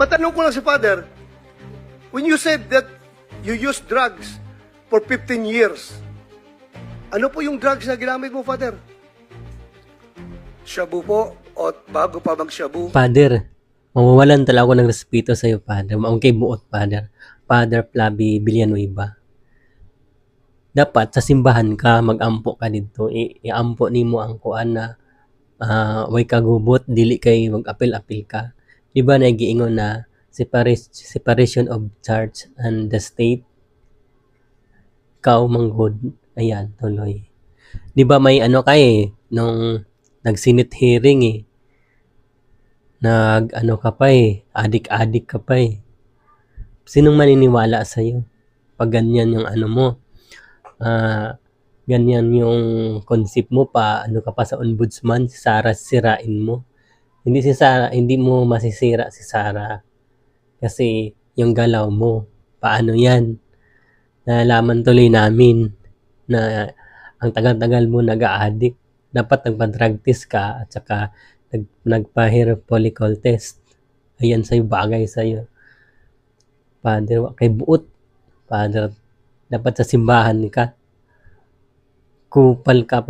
Matanong ko lang si Father, when you said that you used drugs for 15 years, ano po yung drugs na ginamit mo, Father? Shabu po, o bago pa mag-shabu? Father, mawawalan talaga ako ng respeto sa iyo, Father. Maong kay buot, Father. Father Flavi Villanueva. Dapat sa simbahan ka, mag-ampo ka dito. Iampo nimo ang kuan na way kagubot, dili kay mag-apil-apil ka. Di ba nagiingon na separation of church and the state? Ikaw manggod. Ayan, tuloy. Di ba may ano kay nung nag-Senate hearing nag-ano ka pa adik-adik ka pa Sinong maniniwala sa'yo? Pag ganyan yung ano mo, ganyan yung concept mo pa, ano ka pa sa ombudsman, si Sara sirain mo. Hindi mo masisira si Sara kasi yung galaw mo. Paano yan? Nalaman tuloy namin na ang tagal-tagal mo nag-a-addict. Dapat nagpa-drug test ka at saka nagpa-hair follicle test. Ayan sa'yo, bagay sa'yo. Father, kay buot. Father, dapat sa simbahan ka. Kupal ka pa.